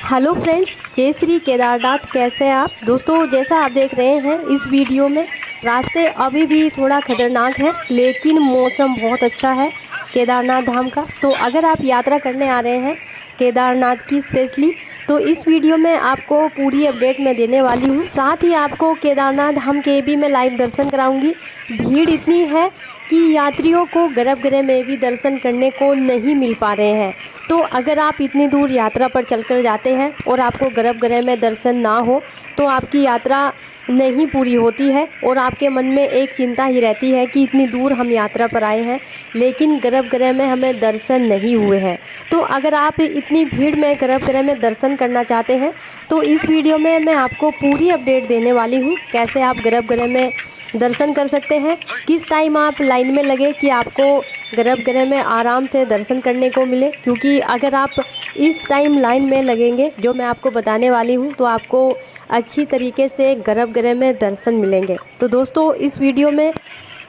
Hello friends, जय श्री केदारनाथ। कैसे हैं आप दोस्तों? जैसा आप देख रहे हैं इस वीडियो में, रास्ते अभी भी थोड़ा खतरनाक है लेकिन मौसम बहुत अच्छा है केदारनाथ धाम का। तो अगर आप यात्रा करने आ रहे हैं केदारनाथ की स्पेशली, तो इस वीडियो में आपको पूरी अपडेट मैं देने वाली हूँ। साथ ही आपको केदारनाथ धाम के भी मैं लाइव दर्शन कराऊंगी। भीड़ इतनी है कि यात्रियों को गर्भगृह में भी दर्शन करने को नहीं मिल पा रहे हैं। तो अगर आप इतनी दूर यात्रा पर चलकर जाते हैं और आपको गर्भगृह में दर्शन ना हो तो आपकी यात्रा नहीं पूरी होती है और आपके मन में एक चिंता ही रहती है कि इतनी दूर हम यात्रा पर आए हैं लेकिन गर्भगृह में हमें दर्शन नहीं हुए हैं। तो अगर आप इतनी भीड़ में गर्भगृह में दर्शन करना चाहते हैं तो इस वीडियो में मैं आपको पूरी अपडेट देने वाली हूँ, कैसे आप गर्भगृह में दर्शन कर सकते हैं, किस टाइम आप लाइन में लगे कि आपको गर्भगृह में आराम से दर्शन करने को मिले। क्योंकि अगर आप इस टाइम लाइन में लगेंगे जो मैं आपको बताने वाली हूं तो आपको अच्छी तरीके से गर्भगृह में दर्शन मिलेंगे। तो दोस्तों इस वीडियो में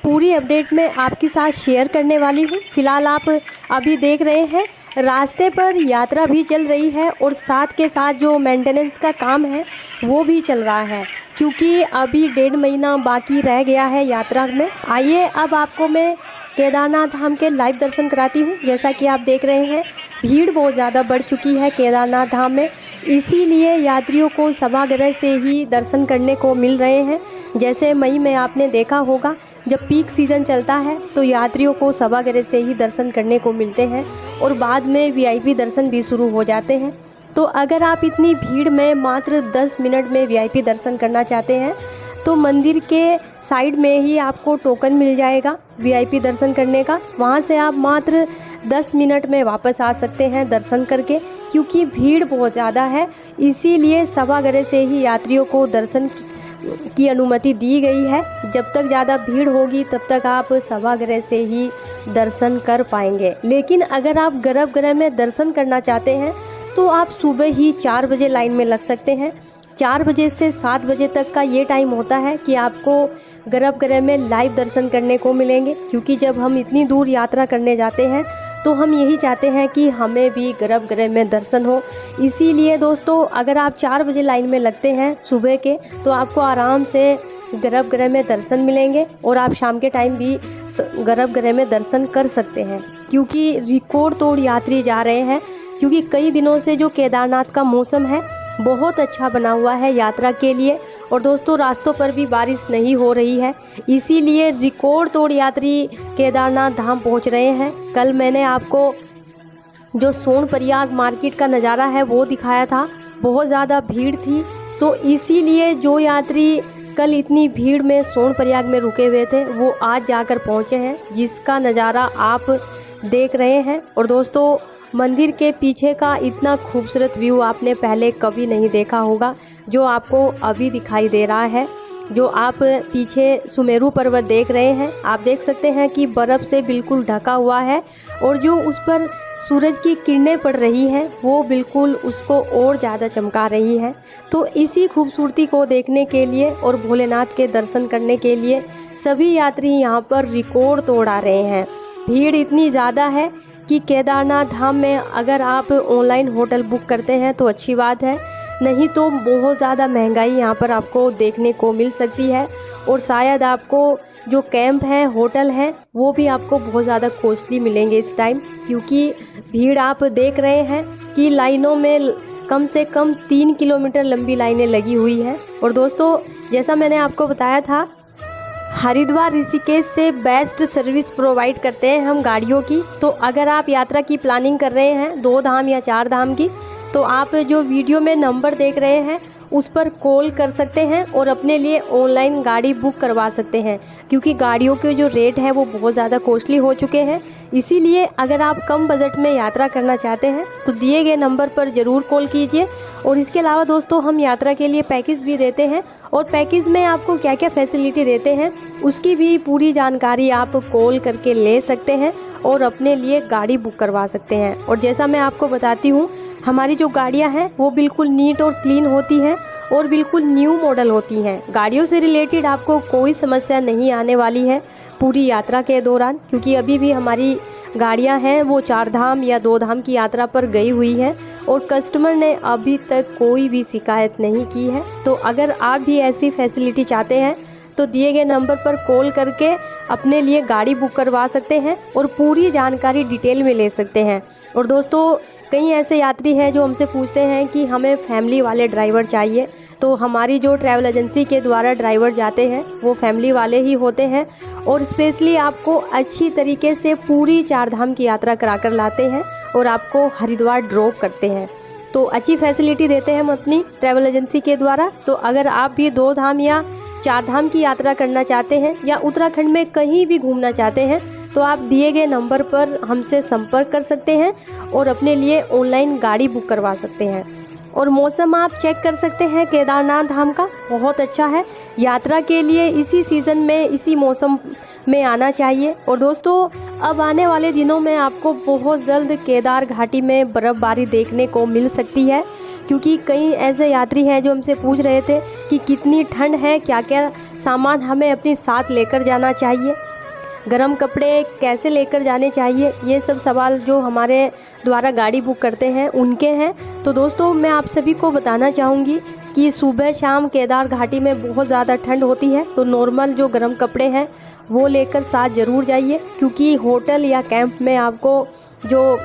पूरी अपडेट मैं आपके साथ शेयर करने वाली हूँ। फिलहाल आप अभी देख रहे हैं रास्ते पर यात्रा भी चल रही है और साथ के साथ जो मेंटेनेंस का काम है वो भी चल रहा है, क्योंकि अभी 1.5 महीना बाकी रह गया है यात्रा में। आइए अब आपको मैं केदारनाथ धाम के लाइव दर्शन कराती हूँ। जैसा कि आप देख रहे हैं भीड़ बहुत ज़्यादा बढ़ चुकी है केदारनाथ धाम में, इसीलिए यात्रियों को सभागृह से ही दर्शन करने को मिल रहे हैं। जैसे मई में आपने देखा होगा जब पीक सीज़न चलता है तो यात्रियों को सभागृह से ही दर्शन करने को मिलते हैं और बाद में वीआईपी दर्शन भी शुरू हो जाते हैं। तो अगर आप इतनी भीड़ में मात्र 10 मिनट में वीआईपी दर्शन करना चाहते हैं तो मंदिर के साइड में ही आपको टोकन मिल जाएगा वीआईपी दर्शन करने का। वहां से आप मात्र 10 मिनट में वापस आ सकते हैं दर्शन करके, क्योंकि भीड़ बहुत ज़्यादा है इसीलिए सभागृह से ही यात्रियों को दर्शन की अनुमति दी गई है। जब तक ज़्यादा भीड़ होगी तब तक आप सभागृह से ही दर्शन कर पाएंगे। लेकिन अगर आप गर्भगृह में दर्शन करना चाहते हैं तो आप सुबह ही 4 बजे लाइन में लग सकते हैं। 4 बजे से 7 बजे तक का ये टाइम होता है कि आपको गर्भगृह में लाइव दर्शन करने को मिलेंगे, क्योंकि जब हम इतनी दूर यात्रा करने जाते हैं तो हम यही चाहते हैं कि हमें भी गर्भगृह में दर्शन हो। इसीलिए दोस्तों अगर आप 4 बजे लाइन में लगते हैं सुबह के तो आपको आराम से गर्भगृह में दर्शन मिलेंगे और आप शाम के टाइम भी गर्भगृह में दर्शन कर सकते हैं, क्योंकि रिकॉर्ड तोड़ यात्री जा रहे हैं। क्योंकि कई दिनों से जो केदारनाथ का मौसम है बहुत अच्छा बना हुआ है यात्रा के लिए और दोस्तों रास्तों पर भी बारिश नहीं हो रही है, इसीलिए रिकॉर्ड तोड़ यात्री केदारनाथ धाम पहुंच रहे हैं। कल मैंने आपको जो सोनप्रयाग मार्केट का नज़ारा है वो दिखाया था, बहुत ज़्यादा भीड़ थी। तो इसीलिए जो यात्री कल इतनी भीड़ में सोनप्रयाग में रुके हुए थे वो आज जाकर पहुँचे हैं, जिसका नज़ारा आप देख रहे हैं। और दोस्तों मंदिर के पीछे का इतना खूबसूरत व्यू आपने पहले कभी नहीं देखा होगा जो आपको अभी दिखाई दे रहा है। जो आप पीछे सुमेरु पर्वत देख रहे हैं, आप देख सकते हैं कि बर्फ़ से बिल्कुल ढका हुआ है और जो उस पर सूरज की किरणें पड़ रही हैं वो बिल्कुल उसको और ज़्यादा चमका रही हैं। तो इसी खूबसूरती को देखने के लिए और भोलेनाथ के दर्शन करने के लिए सभी यात्री यहाँ पर रिकॉर्ड तोड़ आ रहे हैं। भीड़ इतनी ज़्यादा है कि केदारनाथ धाम में अगर आप ऑनलाइन होटल बुक करते हैं तो अच्छी बात है, नहीं तो बहुत ज़्यादा महंगाई यहाँ पर आपको देखने को मिल सकती है और शायद आपको जो कैंप है होटल है वो भी आपको बहुत ज़्यादा कॉस्टली मिलेंगे इस टाइम, क्योंकि भीड़ आप देख रहे हैं कि लाइनों में कम से कम 3 किलोमीटर लंबी लाइनें लगी हुई हैं। और दोस्तों जैसा मैंने आपको बताया था हरिद्वार ऋषिकेश से बेस्ट सर्विस प्रोवाइड करते हैं हम गाड़ियों की। तो अगर आप यात्रा की प्लानिंग कर रहे हैं 2 धाम या 4 धाम की तो आप जो वीडियो में नंबर देख रहे हैं उस पर कॉल कर सकते हैं और अपने लिए ऑनलाइन गाड़ी बुक करवा सकते हैं, क्योंकि गाड़ियों के जो रेट है वो बहुत ज़्यादा कॉस्टली हो चुके हैं। इसीलिए अगर आप कम बजट में यात्रा करना चाहते हैं तो दिए गए नंबर पर ज़रूर कॉल कीजिए। और इसके अलावा दोस्तों हम यात्रा के लिए पैकेज भी देते हैं और पैकेज में आपको क्या क्या फैसिलिटी देते हैं उसकी भी पूरी जानकारी आप कॉल करके ले सकते हैं और अपने लिए गाड़ी बुक करवा सकते हैं। और जैसा मैं आपको बताती हूँ हमारी जो गाड़ियाँ हैं वो बिल्कुल नीट और क्लीन होती हैं और बिल्कुल न्यू मॉडल होती हैं। गाड़ियों से रिलेटेड आपको कोई समस्या नहीं आने वाली है, पूरी यात्रा के दौरान, क्योंकि अभी भी हमारी गाड़ियां हैं वो 4 धाम या 2 धाम की यात्रा पर गई हुई हैं और कस्टमर ने अभी तक कोई भी शिकायत नहीं की है। तो अगर आप भी ऐसी फैसिलिटी चाहते हैं तो दिए गए नंबर पर कॉल करके अपने लिए गाड़ी बुक करवा सकते हैं और पूरी जानकारी डिटेल में ले सकते हैं। और दोस्तों, कई ऐसे यात्री हैं जो हमसे पूछते हैं कि हमें फैमिली वाले ड्राइवर चाहिए, तो हमारी जो ट्रैवल एजेंसी के द्वारा ड्राइवर जाते हैं वो फैमिली वाले ही होते हैं और स्पेशली आपको अच्छी तरीके से पूरी 4 धाम की यात्रा कराकर लाते हैं और आपको हरिद्वार ड्रॉप करते हैं। तो अच्छी फैसिलिटी देते हैं हम अपनी ट्रैवल एजेंसी के द्वारा। तो अगर आप भी 2 धाम या 4 धाम की यात्रा करना चाहते हैं या उत्तराखंड में कहीं भी घूमना चाहते हैं तो आप दिए गए नंबर पर हमसे संपर्क कर सकते हैं और अपने लिए ऑनलाइन गाड़ी बुक करवा सकते हैं। और मौसम आप चेक कर सकते हैं केदारनाथ धाम का बहुत अच्छा है। यात्रा के लिए इसी सीज़न में इसी मौसम में आना चाहिए। और दोस्तों, अब आने वाले दिनों में आपको बहुत जल्द केदार घाटी में बर्फ़बारी देखने को मिल सकती है, क्योंकि कई ऐसे यात्री हैं जो हमसे पूछ रहे थे कि कितनी ठंड है, क्या क्या सामान हमें अपने साथ लेकर जाना चाहिए, गर्म कपड़े कैसे लेकर जाने चाहिए, ये सब सवाल जो हमारे द्वारा गाड़ी बुक करते हैं उनके हैं। तो दोस्तों, मैं आप सभी को बताना चाहूँगी कि सुबह शाम केदार घाटी में बहुत ज़्यादा ठंड होती है, तो नॉर्मल जो गर्म कपड़े हैं वो लेकर साथ ज़रूर जाइए, क्योंकि होटल या कैंप में आपको जो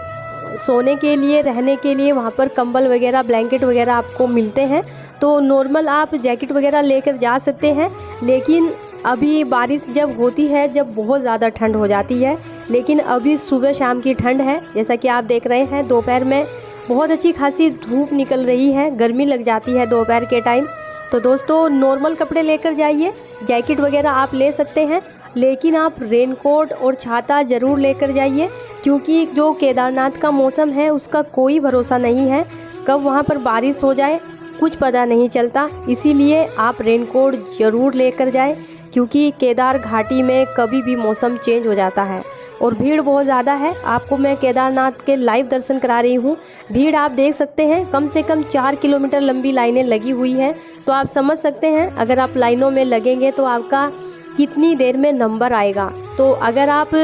सोने के लिए, रहने के लिए वहाँ पर कंबल वगैरह, ब्लैंकेट वगैरह आपको मिलते हैं। तो नॉर्मल आप जैकेट वगैरह लेकर जा सकते हैं, लेकिन अभी बारिश जब होती है जब बहुत ज़्यादा ठंड हो जाती है, लेकिन अभी सुबह शाम की ठंड है। जैसा कि आप देख रहे हैं दोपहर में बहुत अच्छी खासी धूप निकल रही है, गर्मी लग जाती है दोपहर के टाइम। तो दोस्तों, नॉर्मल कपड़े लेकर जाइए, जैकेट वगैरह आप ले सकते हैं, लेकिन आप रेनकोट और छाता ज़रूर लेकर जाइए, क्योंकि जो केदारनाथ का मौसम है उसका कोई भरोसा नहीं है, कब वहाँ पर बारिश हो जाए कुछ पता नहीं चलता। इसीलिए आप रेनकोट ज़रूर लेकर जाएं, क्योंकि केदार घाटी में कभी भी मौसम चेंज हो जाता है और भीड़ बहुत ज़्यादा है। आपको मैं केदारनाथ के लाइव दर्शन करा रही हूँ। भीड़ आप देख सकते हैं, कम से कम 4 किलोमीटर लंबी लाइनें लगी हुई हैं। तो आप समझ सकते हैं अगर आप लाइनों में लगेंगे तो आपका कितनी देर में नंबर आएगा। तो अगर आप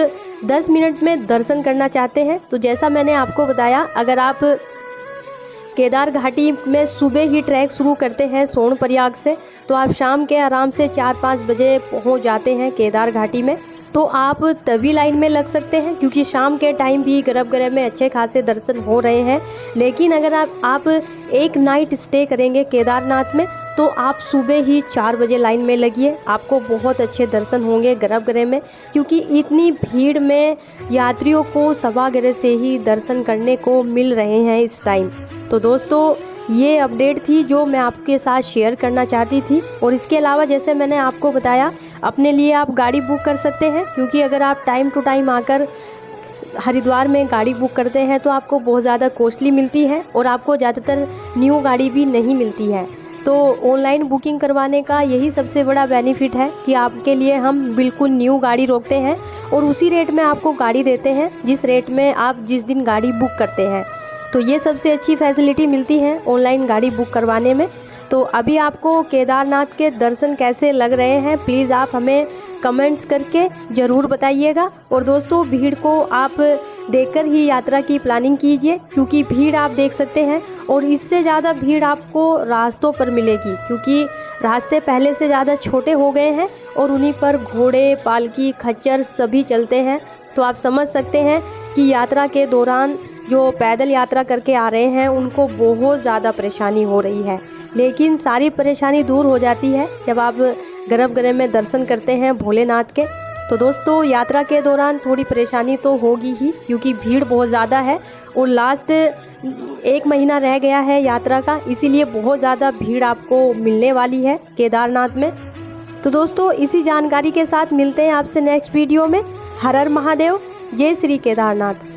10 मिनट में दर्शन करना चाहते हैं तो जैसा मैंने आपको बताया, अगर आप केदार घाटी में सुबह ही ट्रैक शुरू करते हैं सोनप्रयाग से, तो आप शाम के आराम से 4-5 बजे पहुंच जाते हैं केदार घाटी में। तो आप तभी लाइन में लग सकते हैं, क्योंकि शाम के टाइम भी गर्भ में अच्छे खासे दर्शन हो रहे हैं। लेकिन अगर आप एक नाइट स्टे करेंगे केदारनाथ में तो आप सुबह ही 4 बजे लाइन में लगिए, आपको बहुत अच्छे दर्शन होंगे गर्भगृह में, क्योंकि इतनी भीड़ में यात्रियों को सभागृह से ही दर्शन करने को मिल रहे हैं इस टाइम। तो दोस्तों, ये अपडेट थी जो मैं आपके साथ शेयर करना चाहती थी। और इसके अलावा जैसे मैंने आपको बताया, अपने लिए आप गाड़ी बुक कर सकते हैं, क्योंकि अगर आप टाइम टू टाइम आकर हरिद्वार में गाड़ी बुक करते हैं तो आपको बहुत ज़्यादा कॉस्टली मिलती है और आपको ज़्यादातर न्यू गाड़ी भी नहीं मिलती है। तो ऑनलाइन बुकिंग करवाने का यही सबसे बड़ा बेनिफिट है कि आपके लिए हम बिल्कुल न्यू गाड़ी रोकते हैं और उसी रेट में आपको गाड़ी देते हैं जिस रेट में आप जिस दिन गाड़ी बुक करते हैं। तो ये सबसे अच्छी फैसिलिटी मिलती है ऑनलाइन गाड़ी बुक करवाने में। तो अभी आपको केदारनाथ के दर्शन कैसे लग रहे हैं, प्लीज़ आप हमें कमेंट्स करके ज़रूर बताइएगा। और दोस्तों, भीड़ को आप देखकर ही यात्रा की प्लानिंग कीजिए, क्योंकि भीड़ आप देख सकते हैं और इससे ज़्यादा भीड़ आपको रास्तों पर मिलेगी, क्योंकि रास्ते पहले से ज़्यादा छोटे हो गए हैं और उन्हीं पर घोड़े, पालकी, खच्चर सभी चलते हैं। तो आप समझ सकते हैं कि यात्रा के दौरान जो पैदल यात्रा करके आ रहे हैं उनको बहुत ज़्यादा परेशानी हो रही है, लेकिन सारी परेशानी दूर हो जाती है जब आप गर्भगृह में दर्शन करते हैं भोलेनाथ के। तो दोस्तों, यात्रा के दौरान थोड़ी परेशानी तो होगी ही, क्योंकि भीड़ बहुत ज़्यादा है और लास्ट 1 महीना रह गया है यात्रा का, इसीलिए बहुत ज़्यादा भीड़ आपको मिलने वाली है केदारनाथ में। तो दोस्तों, इसी जानकारी के साथ मिलते हैं आपसे नेक्स्ट वीडियो में। हर हर महादेव, जय श्री केदारनाथ।